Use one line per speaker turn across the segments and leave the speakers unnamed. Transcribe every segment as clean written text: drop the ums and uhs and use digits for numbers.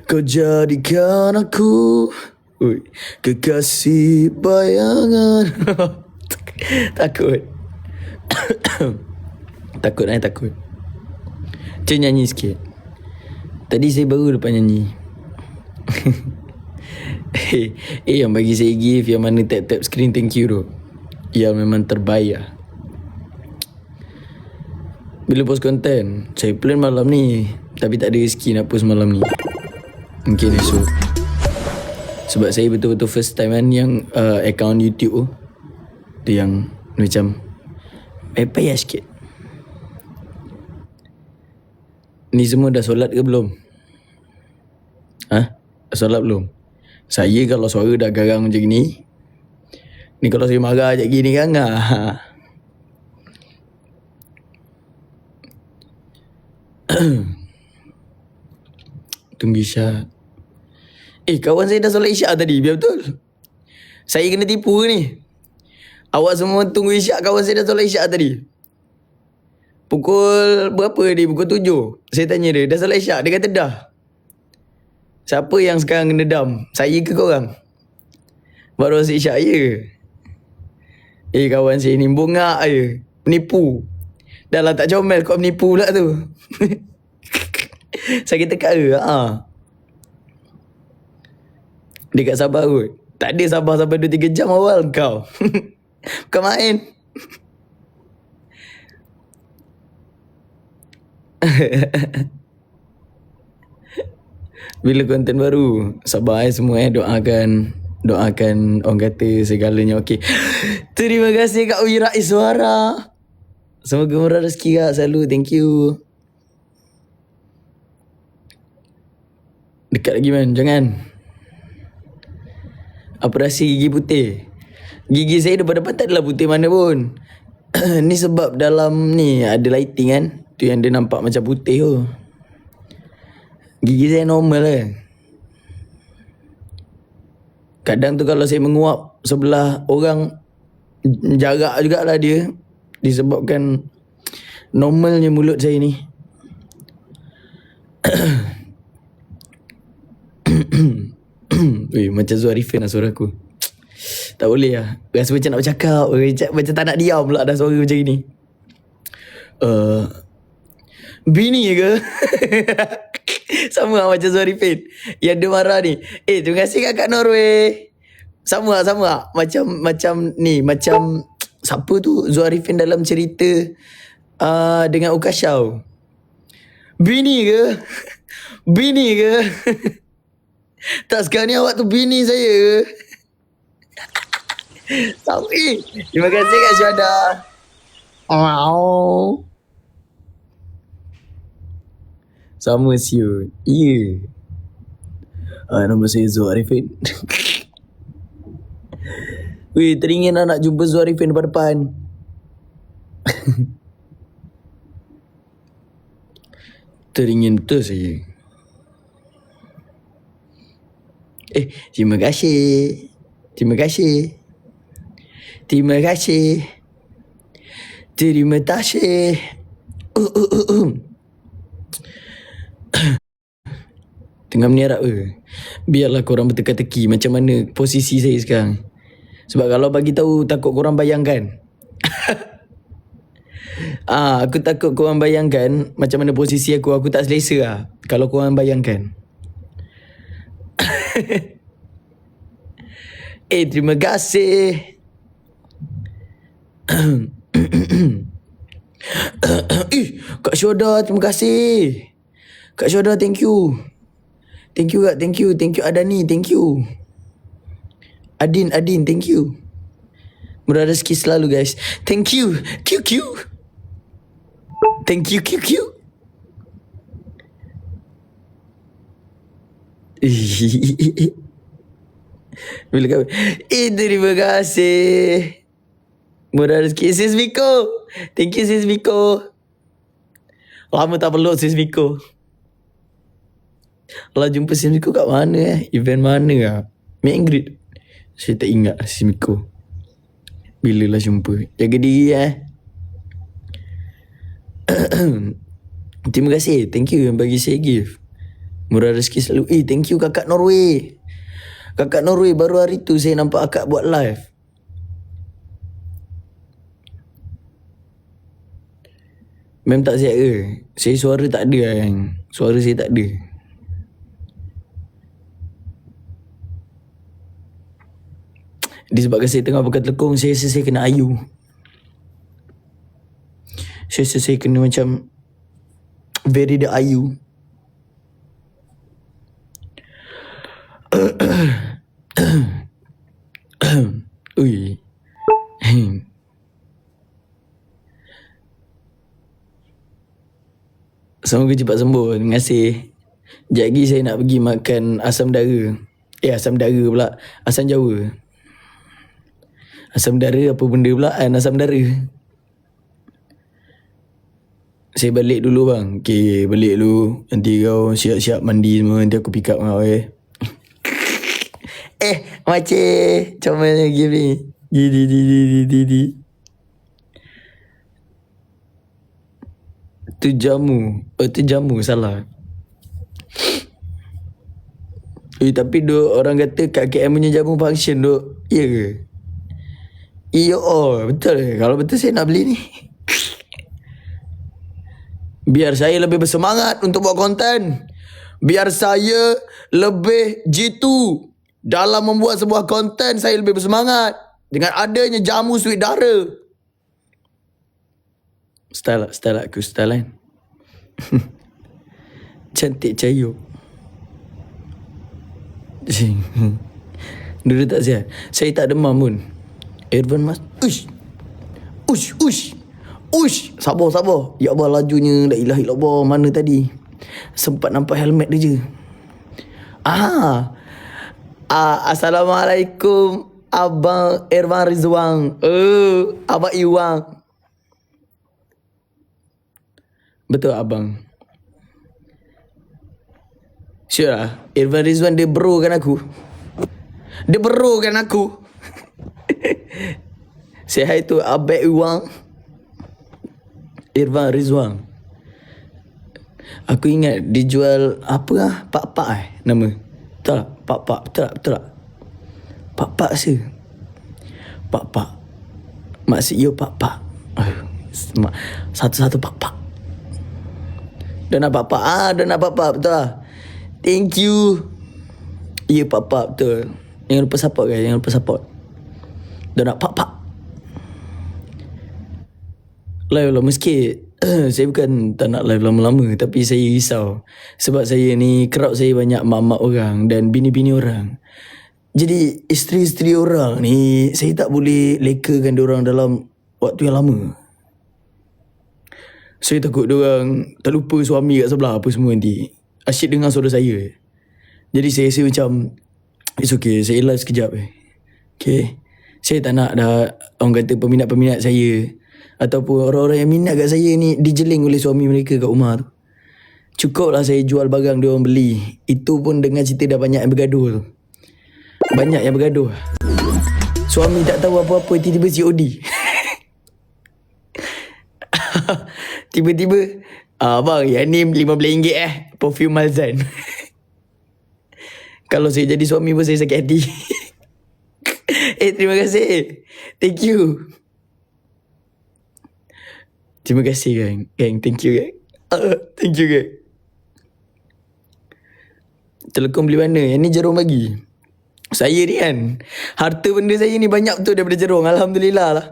Kau jadikan aku kekasih bayangan. Takut. Takut. Cik nyanyi sikit. Tadi saya baru lepas nyanyi. Yang bagi saya gift yang mana tap-tap screen thank you tu, yang memang terbaik lah. Bila post konten, saya plan malam ni, tapi tak ada rezeki nak post malam ni. Mungkin esok. Sebab saya betul-betul first time kan yang account YouTube tu. Tu yang macam payah sikit. Ni semua dah solat ke belum? Dah solat belum? Saya kalau suara dah garang macam ni kalau saya marah macam gini kan Tunggu isyak. Kawan saya dah solat isyak tadi, biar betul. Saya kena tipu ke ni? Awak semua tunggu isyak, kawan saya dah solat isyak tadi. Pukul berapa ni? Pukul 7. Saya tanya dia, dah solat isyak? Dia kata dah. Siapa yang sekarang kena dam? Saya ke korang? Baru solat isyak je. Kawan saya ni bongak je. Menipu. Dah lah tak comel, kau menipu pula tu. Sakit tekak ke? Dia kat sabar kot. Tak ada sabar sampai 2-3 jam awal kau. Bukan main. Bila konten baru, sabar semua doakan orang kata segalanya okey. Terima kasih Kak Wira Iswara. Semoga murah rezeki Kak selalu. Thank you. Dekat lagi man, jangan. Operasi gigi putih. Gigi saya depan-depan tak adalah putih mana pun. Ni sebab dalam ni ada lighting kan. Tu yang dia nampak macam putih tu. Gigi saya normal lah. Kadang tu kalau saya menguap sebelah orang, jarak jugalah dia. Disebabkan normalnya mulut saya ni. Macam Zuarifin lah suara aku. Tak boleh lah. Rasa macam nak bercakap. Macam tak nak diam pula dah suara macam ni. Bini ke? Sama lah macam Zuarifin yang dia marah ni. Terima kasih Kak Norway. Sama lah. Macam ni. Macam siapa tu Zuarifin dalam cerita dengan Ukashau. Bini ke? Bini ke? Tak, sekarang ni awak tu bini saya ke? Sorry. Terima kasih Kak Syuhada. Sama siut. Ya. Nama saya Zuarifin. Teringin lah nak jumpa Zuarifin depan-depan. Teringin betul saya. Terima kasih. Terima kasih. Terima kasih. Terima kasih. Tengah meniarap ke? Biarlah korang berteka-teki macam mana posisi saya sekarang. Sebab kalau bagi tahu takut korang bayangkan. Aku takut korang bayangkan macam mana posisi aku tak selesa lah. Kalau korang bayangkan. Terima kasih. Kak Syuhada, terima kasih. Kak Syuhada, thank you. Thank you Kak, thank you. Thank you Adani, thank you. Adin, thank you. Murah rezeki selalu guys. Thank you. QQ. Thank you QQ. Bila kau terima kasih. Murah rezeki Sis Miko. Thank you Sis Miko. Lama tak peluk Sis Miko. Lah jumpa Sis Miko kat mana event mana lah? Meet and greet. Saya tak ingat Sis Miko. Bila lah jumpa. Jaga diri Terima kasih. Thank you yang bagi saya gift. Murah rezeki selalu. Thank you kakak Norway. Kakak Norway, baru hari tu saya nampak akak buat live. Mem tak siap ke? Saya suara tak ada kan. Suara saya tak ada. Disebabkan saya tengah pakai telekong, saya rasa saya kena ayu. Saya rasa saya kena macam very the ayu. Ui. Semoga cepat sembuh. Terima kasih. Sekejap lagi saya nak pergi makan asam dara. Asam dara pula. Asam Jawa. Asam dara apa benda pula kan? Asam dara. Saya balik dulu bang. Okay, balik dulu. Nanti kau siap-siap mandi semua. Nanti aku pick up kau Makcik. Macam mana game ni? Di. Tu jamu. Tu jamu, salah. Tapi duk orang kata kat KM punya jamu function duk. Ya ke? Betul ke? Kalau betul saya nak beli ni. Biar saya lebih bersemangat untuk buat konten. Biar saya lebih jitu dalam membuat sebuah konten. Saya lebih bersemangat dengan adanya jamu sweet dara. Style aku, style kan. Cantik cayo. Dulu tak sihat. Saya tak demam pun. Irfan Mas. Ush. Sabar. Ya Allah, lajunya. La ilaha illallah. Mana tadi? Sempat nampak helmet dia je. Assalamualaikum Abang Irfan Rizwan. Abang Iwang. Betul abang. Sure lah. Irfan Rizwan dia bro kan aku. Say hi to Abang Iwang. Irfan Rizwan. Aku ingat dia jual apa lah? Pak nama. Betul tak? Betul tak? Pak se. Pak. Maksud you Pak. Satu-satu Pak. Dah nak Pak. Betul lah. Thank you. Ya Pak, betul. Jangan lupa support guys. Dah nak Pak. Live lama sikit. Saya bukan tak nak live lama-lama, tapi saya risau. Sebab saya ni, crowd saya banyak mak-mak orang dan bini-bini orang. Jadi isteri-isteri orang ni, saya tak boleh lekakan diorang dalam waktu yang lama. Saya takut diorang terlupa suami kat sebelah apa semua nanti. Asyik dengar suara saya. Jadi saya rasa macam, it's okay, saya live sekejap. Okay. Saya tak nak dah orang kata peminat-peminat saya ataupun orang-orang yang minat kat saya ni dijeling oleh suami mereka kat rumah tu. Cukuplah saya jual barang dia orang beli. Itu pun dengan cerita dah banyak yang bergaduh tu. Banyak yang bergaduh. Suami tak tahu apa-apa, tiba-tiba COD. Tiba-tiba, bang, yang ni RM15 perfume Malzan. Kalau saya jadi suami pun saya sakit hati. Terima kasih. Thank you. Terima kasih gang. Thank you gang. Thank you gang. Telekom beli mana? Yang ni Jerong bagi. Saya ni kan, harta benda saya ni banyak betul daripada Jerong. Alhamdulillah lah.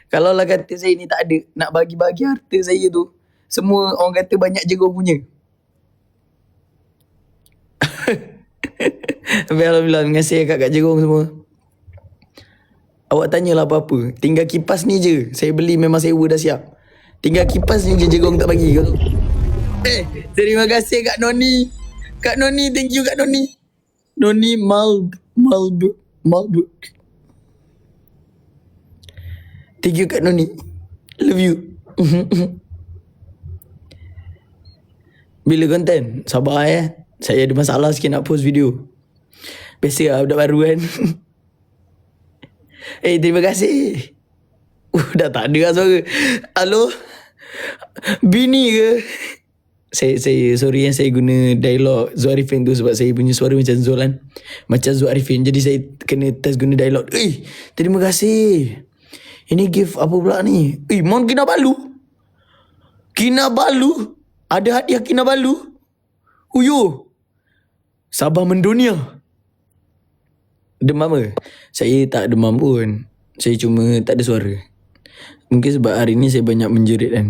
Kalau lah kata saya ni tak ada, nak bagi-bagi harta saya tu, semua orang kata banyak Jerong punya. Alhamdulillah, terima kasih kat Jerong semua. Awak tanyalah apa-apa. Tinggal kipas ni je. Saya beli memang sewa dah siap. Tinggal kipas ni je Jerong tak bagi. Terima kasih Kak Noni. Kak Noni, thank you Kak Noni. Noni Malbu. Thank you Kak Noni. Love you. Bila konten? Sabar saya ada masalah sikit nak post video. Biasa lah budak baru kan. Terima kasih. Dah tak ada lah suara. Halo? Bini ke? Saya sorry yang saya guna dialog Zul Arifin tu sebab saya punya suara macam Zul kan. Macam Zul Arifin. Jadi saya kena test guna dialog. Terima kasih. Ini gift apa pula ni? Mon Kinabalu. Kinabalu. Ada hadiah Kinabalu. Uyo. Sabah mendunia. Demam ke? Saya tak demam pun. Saya cuma tak ada suara. Mungkin sebab hari ni saya banyak menjerit kan.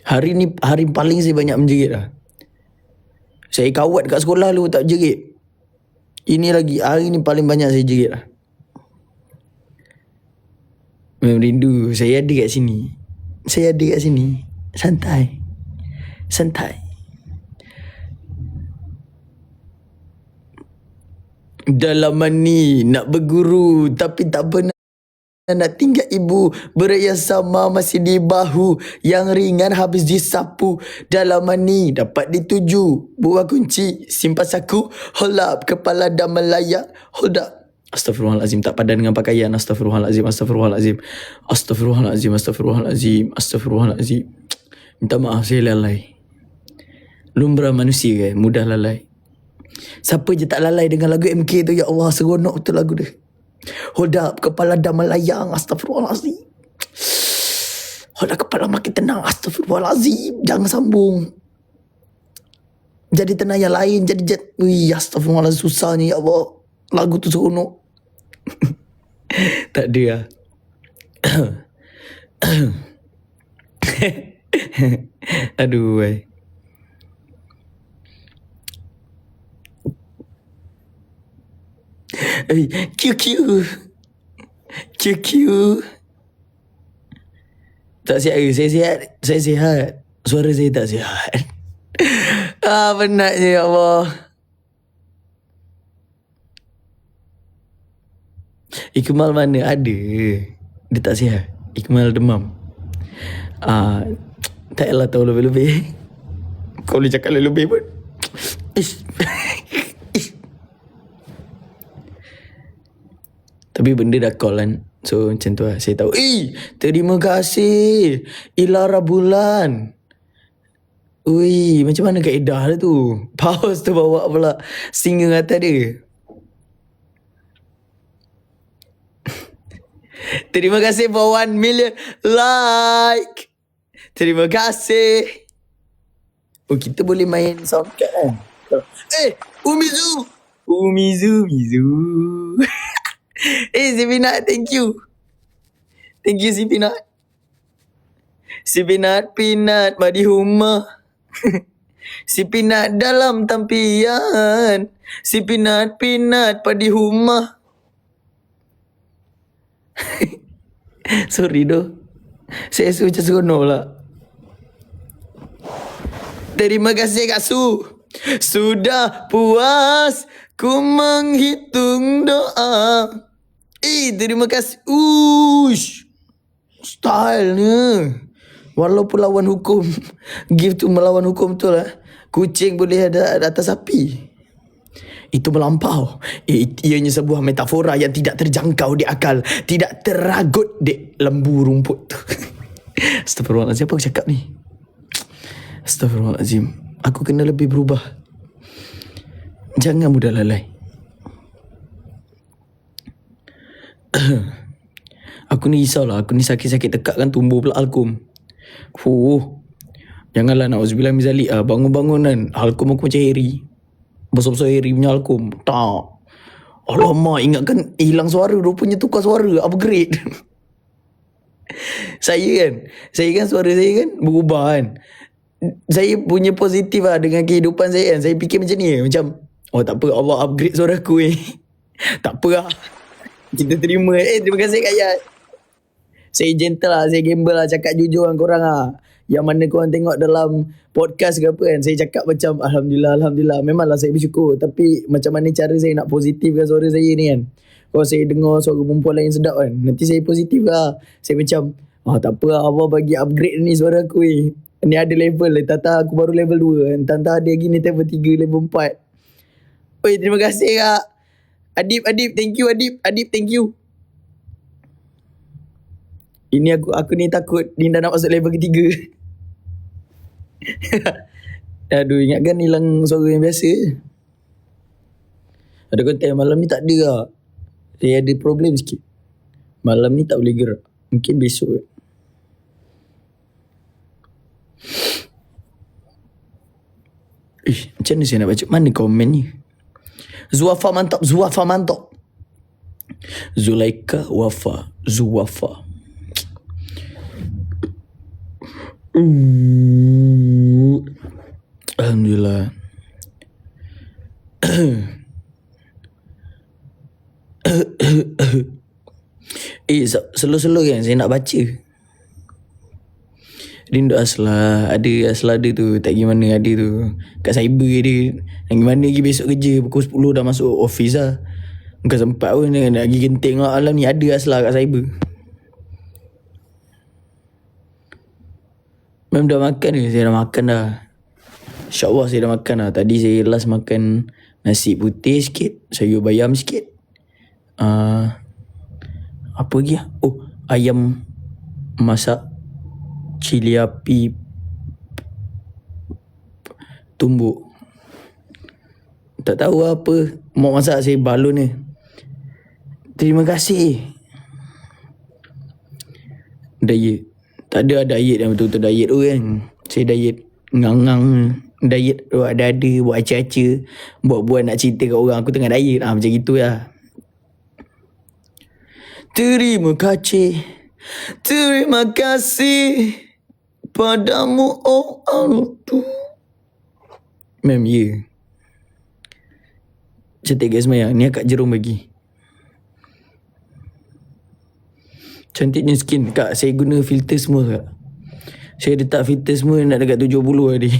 Hari ni hari paling saya banyak menjerit lah. Saya kawat kat sekolah lu tak jerit. Ini lagi hari ni paling banyak saya jerit lah. Memang rindu. Saya ada kat sini. Saya ada kat sini. Santai. Santai. Dalam ni nak berguru tapi tak pernah nak tinggal ibu. Beraya sama masih di bahu. Yang ringan habis disapu. Dalam ni dapat dituju. Buah kunci simpan saku. Hold up kepala dah melayak. Hold up. Astaghfirullahalazim, tak padan dengan pakaian. Astaghfirullahalazim, astaghfirullahalazim. Astaghfirullahalazim, astaghfirullahalazim. Astaghfirullahalazim. Minta maaf saya lalai. Lumrah manusia kan, mudah lalai. Siapa je tak lalai dengan lagu MK tu. Ya Allah, seronok betul lagu dia. Hold up, kepala dah melayang. Astaghfirullahalazim. Hold up, kepala makin tenang. Astaghfirullahalazim. Jangan sambung. Jadi tenang yang lain. Wih, astaghfirullahalazim, susahnya ya Allah. Lagu tu seronok. Tak ada lah. Aduh, wai. QQ. Tak sihat ke? Saya sihat. Saya sihat. Suara saya tak sihat. Penatnya ya Allah. Ikmal mana? Ada. Dia tak sihat. Ikmal demam. Tak payahlah tahu lebih-lebih. Kau boleh cakap lebih-lebih pun. Tapi benda dah call kan. So macam tu lah. Saya tahu. Terima kasih Ilara Bulan. Ui, macam mana kaedah dia tu? Pause tu bawa pula singa atas dia. Terima kasih for 1 million like. Terima kasih. Kita boleh main soundcard kan? Umizu. Si Pinat, thank you. Thank you si Pinat. Si Pinat madi humah. Si Pinat dalam tampian. Si Pinat padi humah. Sorry doh. Saya rasa macam seronok lah. Terima kasih Kak Su. Sudah puas ku menghitung doa. Terima kasih. Stylenya. Walaupun lawan hukum. Give tu melawan hukum tu lah. Kucing boleh ada atas sapi. Itu melampau. Ianya sebuah metafora yang tidak terjangkau di akal. Tidak teragut di lembu rumput tu. Astaghfirullahaladzim, apa aku cakap ni? Astaghfirullahaladzim. Aku kena lebih berubah. Jangan mudah lalai. Aku ni risaulah. Aku ni sakit-sakit tekak kan tumbuh pula halkum. Janganlah na'udzubillah min zalik. Bangun-bangun kan halkum aku macam Harry. Besar-besar Harry punya halkum. Tak. Alamak, ingatkan hilang suara. Rupanya tukar suara. Upgrade. Saya kan suara saya kan berubah kan. Saya punya positif lah dengan kehidupan saya kan. Saya fikir macam ni. Macam, tak apa, Allah upgrade suara aku tak apa lah. Kita terima. Terima kasih Kak Yat. Saya gentle lah. Saya gamble lah. Cakap jujur dengan korang lah. Yang mana korang tengok dalam podcast ke apa kan. Saya cakap macam Alhamdulillah. Memanglah saya bersyukur. Tapi macam mana cara saya nak positifkan suara saya ni kan. Kalau saya dengar suara perempuan lain sedap kan. Nanti saya positif lah. Saya macam, tak apa lah. Allah bagi upgrade ni suara aku Ni ada level. Tata aku baru level 2 kan. Tata ada lagi ni level 3, level 4. Terima kasih Kak. Adib, thank you Adib, thank you. Ini aku ni takut Dinda nak masuk level ketiga. Aduh, ingatkan hilang suara yang biasa. Ada konten malam ni tak ada lah. Saya ada problem sikit. Malam ni tak boleh gerak. Mungkin besok. Macam mana saya nak baca? Mana komen ni? Zuafa mantap. Zuafa mantap. Zulaika Wafa. Zuafa. Alhamdulillah. Slow-slow kan saya nak baca. Rindu Aslah. Ada Aslah ada tu. Tak gimana ada tu. Kat cyber dia. Yang gimana lagi besok kerja. Pukul 10 dah masuk office lah. Bukan sempat pun nak pergi genting lah. Alam ni ada Aslah kat cyber. Memang dah makan ke? Saya dah makan dah. InsyaAllah saya dah makan dah. Tadi saya last makan nasi putih sikit. Sayur bayam sikit. Apa lagi lah? Oh, ayam masak cili api tumbuk. Tak tahu apa. Mak masak saya balon ni. Terima kasih. Diet. Tak ada diet yang betul-betul diet tu kan. Saya diet ngang-ngang. Diet buat ada-ada. Buat aca-aca. Buat-buat nak cerita kat orang. Aku tengah diet. Macam gitu lah. Terima kasih. Terima kasih padamu, oh Allah. Mem, ya. Cantik guys Maya. Ni akak Jerome bagi. Cantiknya skin. Kak, saya guna filter semua kak. Saya letak filter semua nak dekat 70 tadi.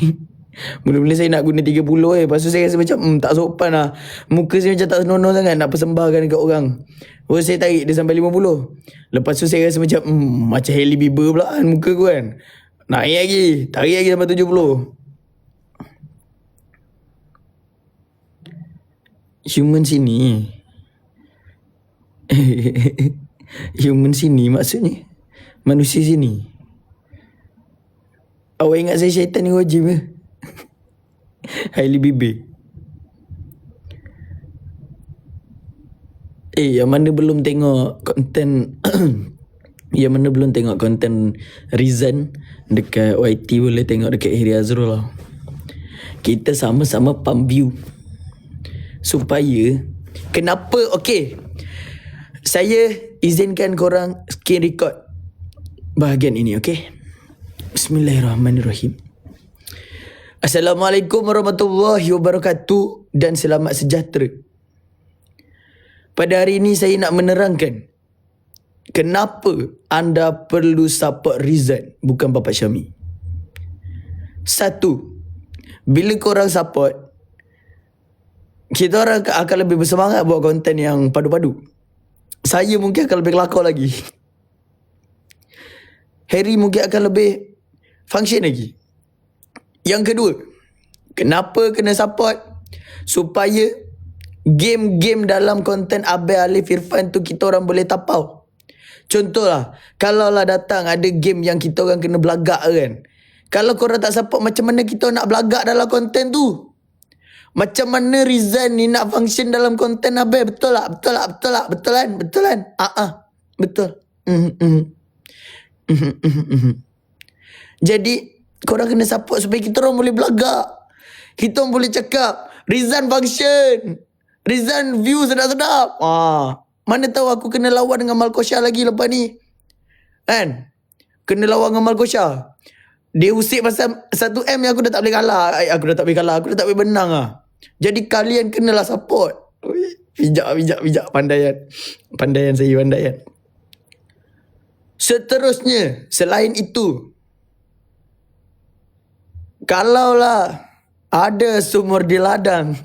Mula-mula saya nak guna 30 Lepas tu saya rasa macam tak sopan lah. Muka saya macam tak senonoh sangat nak persembahkan dekat orang. Lepas saya tarik dia sampai 50. Lepas tu saya rasa macam macam Hailey Bieber pula kan muka aku kan. Naik lagi. Tarik lagi sampai 70. Human sini. Human sini maksudnya manusia sini. Awak ingat saya syaitan ni wajib ke? Hailey Bieber. Yang mana belum tengok konten yang mana belum tengok konten Rizan dekat YT boleh tengok dekat Hiri Azrul lah. Kita sama-sama pump view supaya kenapa saya izinkan korang screen record bahagian ini. Bismillahirrahmanirrahim. Assalamualaikum warahmatullahi wabarakatuh dan selamat sejahtera. Pada hari ini saya nak menerangkan kenapa anda perlu support Rizan bukan Bapak Syami. Satu, bila korang support, kita orang akan lebih bersemangat buat konten yang padu-padu. Saya mungkin akan lebih kelakar lagi. Harry mungkin akan lebih function lagi. Yang kedua, kenapa kena support? Supaya game-game dalam konten Abel Alif Irfan tu kita orang boleh tapau. Contohlah, kalau lah datang ada game yang kita orang kena belagak kan. Kalau korang tak support, macam mana kita nak belagak dalam konten tu? Macam mana Rizan ni nak function dalam konten Abel? Betul tak? Betul tak? Betul tak? Betul kan? Betul kan? Betul. Jadi korang kena support supaya kita orang boleh belagak. Kita orang boleh cakap Rizan function, Rizan view sedap-sedap. Mana tahu aku kena lawan dengan Malkosha lagi lepas ni kan. Kena lawan dengan Malkosha. Dia usik pasal 1M yang aku dah tak boleh kalah. Aku dah tak boleh menang lah. Jadi kalian kenalah support. Bijak. Pandaian saya. Seterusnya, selain itu, kalaulah ada sumur di ladang,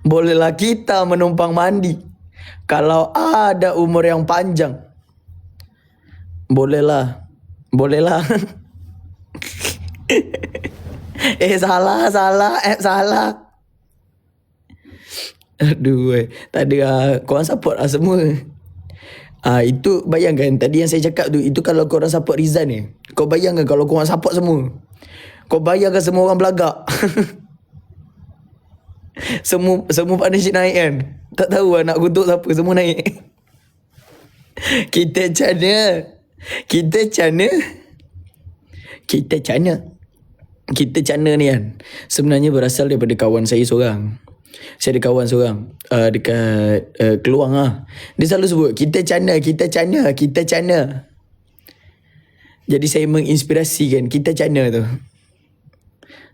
bolehlah kita menumpang mandi. Kalau ada umur yang panjang, bolehlah. Salah. Aduh, tak ada lah. Korang support lah semua. Itu bayangkan tadi yang saya cakap tu, itu kalau korang support Rizan ni. Kau bayangkan kalau korang support semua. Kau bayarkan semua orang belagak. Semua partnership naik kan. Tak tahu lah nak kutuk siapa, semua naik. Kita cana. Kita cana ni kan sebenarnya berasal daripada kawan saya seorang. Saya ada kawan seorang dekat Keluang lah. Dia selalu sebut kita cana. Jadi saya menginspirasikan kita cana tu.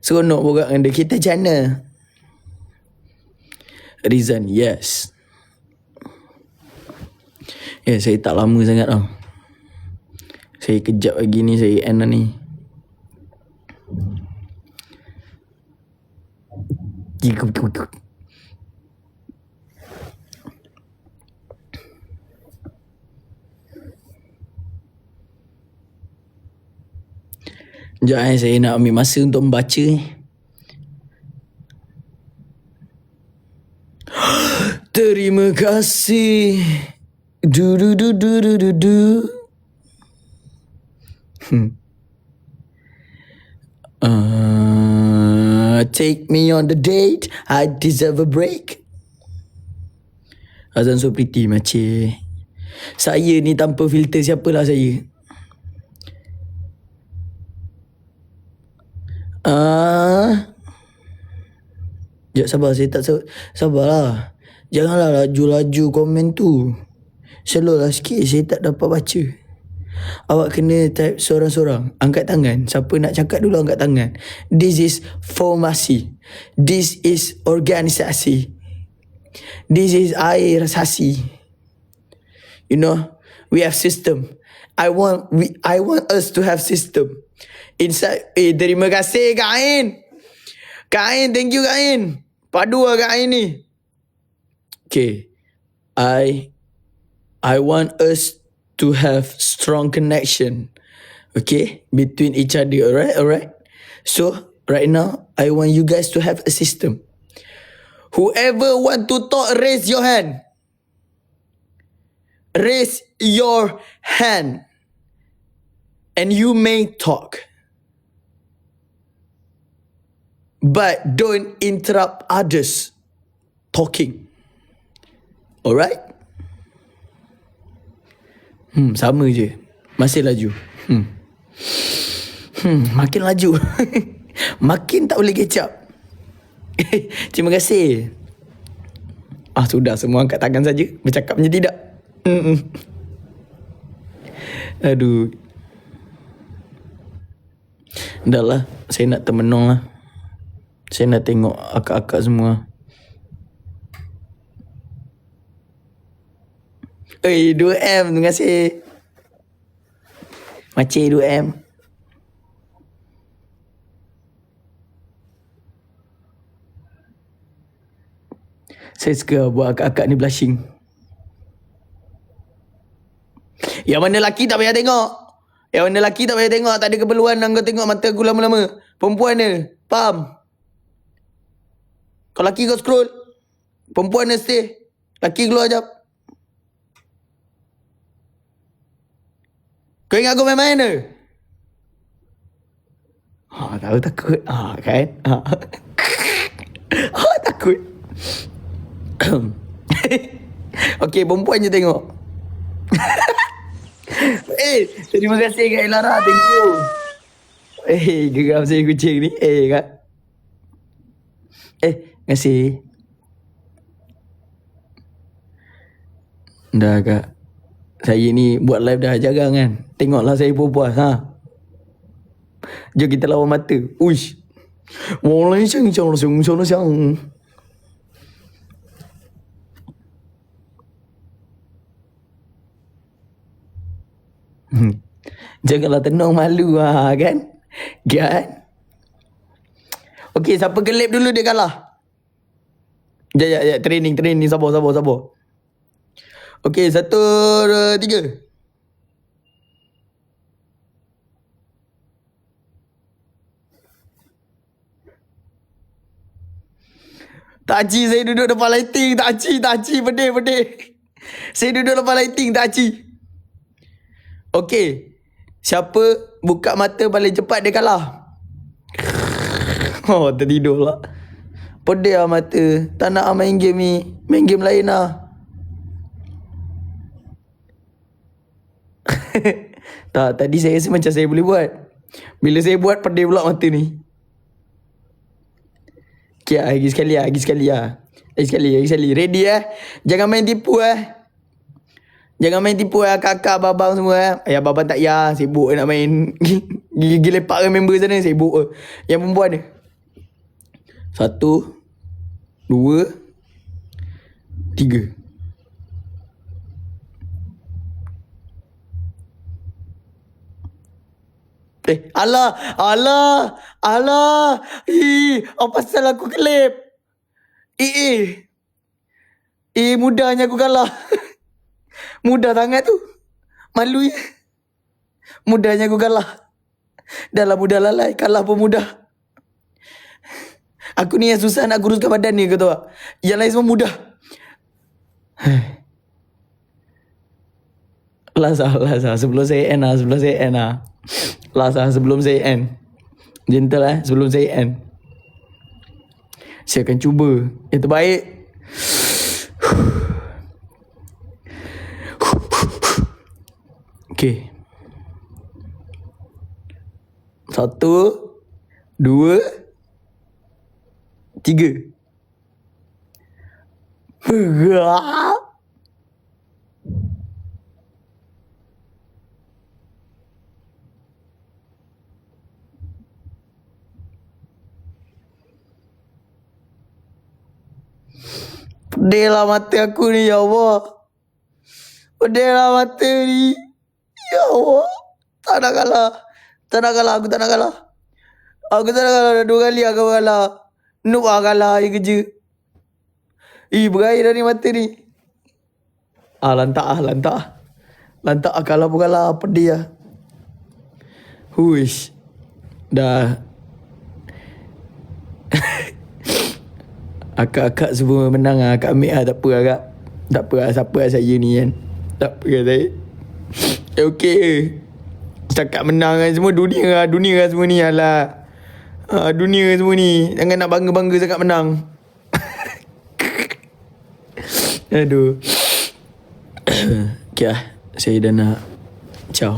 Seronok borak dengan dia, kita cana. Rizan, yes. Saya tak lama sangat tau. Saya kejap lagi ni, saya end lah ni. Sekejap saya nak ambil masa untuk membaca ni. Terima kasih. Take me on the date, I deserve a break. Azan so pretty macam. Saya ni tanpa filter, siapalah saya. Sekejap sabar, saya tak sabarlah. Janganlah laju-laju komen tu. Slow lah sikit, saya tak dapat baca. Awak kena type seorang-seorang. Angkat tangan. Siapa nak cakap dulu angkat tangan. This is formasi. This is organisasi. This is airasasi. You know, we have system. I want us to have system. Inside, terima kasih Kak Ain. Kak Ain, thank you Kak Ain. Padu lah Kak Ain ni. Okay. I want us to have strong connection. Okay? Between each other. Alright? So, right now, I want you guys to have a system. Whoever want to talk, raise your hand. Raise your hand. And you may talk. But don't interrupt others talking. Alright? Sama je. Masih laju. Makin laju. Makin tak boleh catch up. Terima kasih. Sudah semua angkat tangan saja. Bercakap macam tidak. Aduh. Dah lah. Saya nak termenung lah. Saya nak tengok akak-akak semua. 2M, terima kasih. Macam 2M. Saya suka buat akak-akak ni blushing. Yang mana lelaki tak payah tengok. Tak ada keperluan kau tengok mata aku lama-lama. Perempuan dia. Faham? Kalau lelaki kau scroll. Perempuan dia stay. Lelaki keluar jap. Kau ingat aku main-main ke? Tahu takut. Kan? Takut. Okey, perempuan je tengok. Terima kasih Kak Elara. Thank you. Geram saya kucing ni. Kak. Terima kasih. Dah Kak. Saya ni buat live dah jarang kan. Tengoklah saya puas. Jom kita lawan mata. Uish. Janganlah tenung malu kan. Okey, siapa gelap dulu dia kalah. Ya, training. Sabar. Okey, 1, 2, 3. Takci, saya duduk depan lighting. Takci, pedih. Saya duduk depan lighting, takci. Okey, siapa buka mata paling cepat dia kalah. Oh, tertidur lah. Pedih lah mata. Tak nak main game ni. Main game lain lah. Tak, tadi saya rasa macam saya boleh buat. Bila saya buat, pedih pula mata ni. Okay, lagi sekali lah. Lagi sekali. Ready Jangan main tipu Jangan main tipu kakak, babang semua Ya, babang tak ya. Sibuk nak main. Gigi lepak dengan member sana. Sibuk Yang perempuan ni. 1, 2, 3. Alah. Apa pasal aku kelip? Mudahnya aku kalah. Mudah sangat tu. Malu ya. Mudahnya aku kalah. Dah lah mudah lalai. Kalah pun mudah. Aku ni yang susah nak kuruskan badan ni, kau tahu tak? Yang lain semua mudah. Lah. Sebelum saya end sebelum saya end. Gentle sebelum saya end. Saya akan cuba yang terbaik. Okay. 1, 2, 3. Pedih lah mata aku ni, ya Allah. Pedih lah mata ni. Ya Allah. Tak nak kalah. Aku tak nak kalah. Dah 2 kali aku kalah. Noob lah kalah je kerja. Berair dah ni mata ni. Lantak kalah pun kalah. Pedih lah. Huish. Dah. Akak semua menang lah. Akak ambil lah. Tak apa lah kak. Tak apa lah. Siapa lah saya ni kan. Tak apa lah saya. Okey. Setakat menang kan semua. Dunia lah semua ni. Alah. Dunia semua ni. Jangan nak bangga-bangga setakat menang. Aduh. Okay lah. Saya dah nak ciao.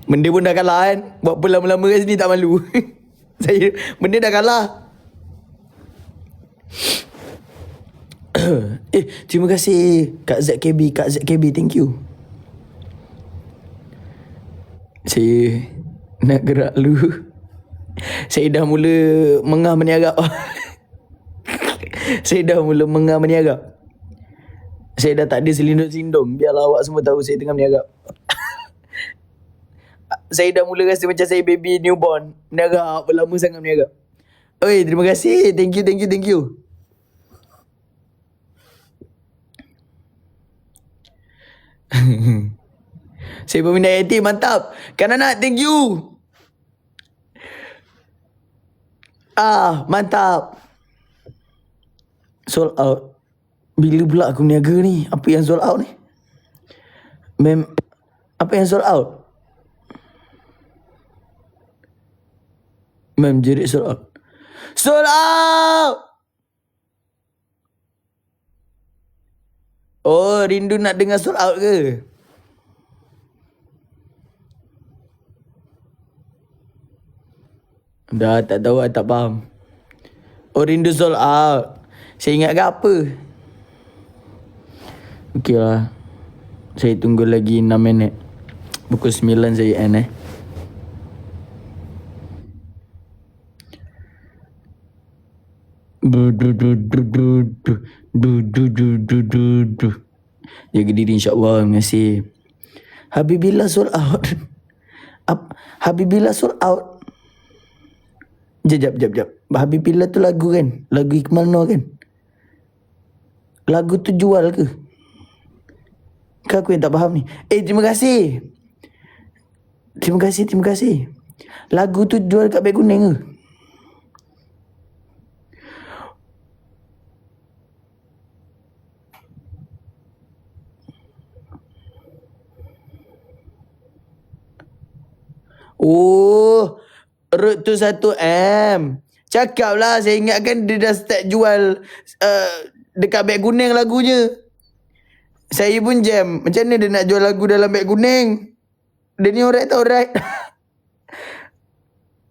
Benda pun dah kalah kan. Buat apa lama-lama kat sini tak malu. Benda dah kalah. Terima kasih Kak ZKB, thank you. Saya nak gerak dulu. Saya dah mula mengah meniagap. Saya dah tak ada selindung-selindung. Biarlah awak semua tahu saya tengah meniagap. Saya dah mula rasa macam saya baby newborn. Meniagap, lama sangat meniagap. Oi, terima kasih. Thank you. Saya peminat AT, mantap. Kan anak, thank you. Mantap. Sold out. Bila pula aku niaga ni? Apa yang sold out ni? Apa yang sold out? Jerit sold out. Sold out! Oh, rindu nak dengar sold out ke? Dah tak tahu, tak faham. Oh, rindu sold out. Saya ingat ke apa? Okey lah. Saya tunggu lagi 6 minit. Pukul 9 saya end Jaga diri insyaAllah. Terima kasih. Habibillah sold out. Habibillah sold out. Jap. Habibillah tu lagu kan? Lagu Iqmal Noor kan? Lagu tu jual ke? Kan aku yang tak faham ni. Terima kasih. Lagu tu jual kat beg kuning ke? Oh, Perut tu 1M. Cakap lah, saya ingatkan dia dah start jual dekat beg kuning lagunya. Saya pun jam. Macam mana dia nak jual lagu dalam beg kuning? Dia ni alright tak alright?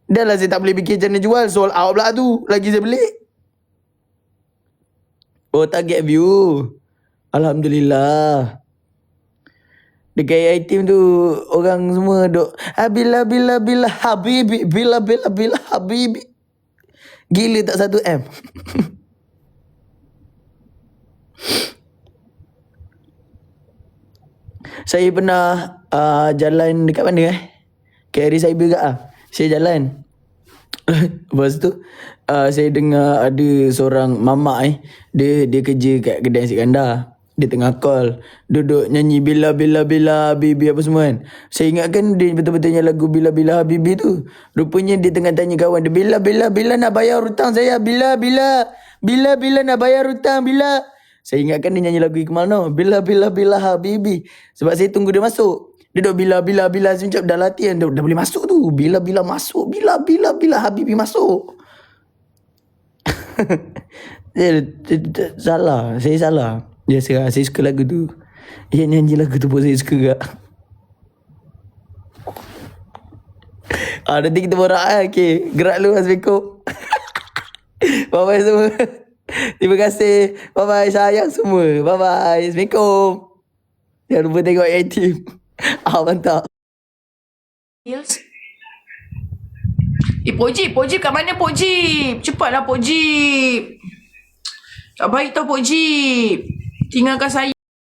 Dah lah saya tak boleh fikir macam mana jual. Sold out pula tu. Lagi saya beli. Oh, target view. Alhamdulillah. Dekat AI team tu orang semua duk bila habibi, bila habibi. Gila tak 1M. Saya pernah jalan dekat mana KRI Cyber kat saya jalan. Lepas tu saya dengar ada seorang mamak dia kerja kat kedai nasi kandar. Dia tengah call, duduk nyanyi bila habibi apa semua kan. Saya ingatkan dia betul-betulnya lagu bila habibi tu. Rupanya dia tengah tanya kawan dia, bila nak bayar hutang saya, bila nak bayar hutang, bila. Saya ingatkan dia nyanyi lagu Ikmal no, bila habibi. Sebab saya tunggu dia masuk. Dia duduk bila saya macam dah latihan, dah boleh masuk tu. Bila masuk, bila habibi masuk. Salah, saya salah. Saya suka lagu tu. Yang nyanyi lagu tu pun saya suka kak. Nanti kita borak okay. Gerak lu. Assalamualaikum. Bye-bye semua. Terima kasih. Bye-bye sayang semua. Bye-bye. Assalamualaikum. Jangan lupa tengok A-Team. Mantap.
Pojib kat mana Pojib? Cepatlah Pojib. Tak baik tau Pojib. Tinggalkan saya.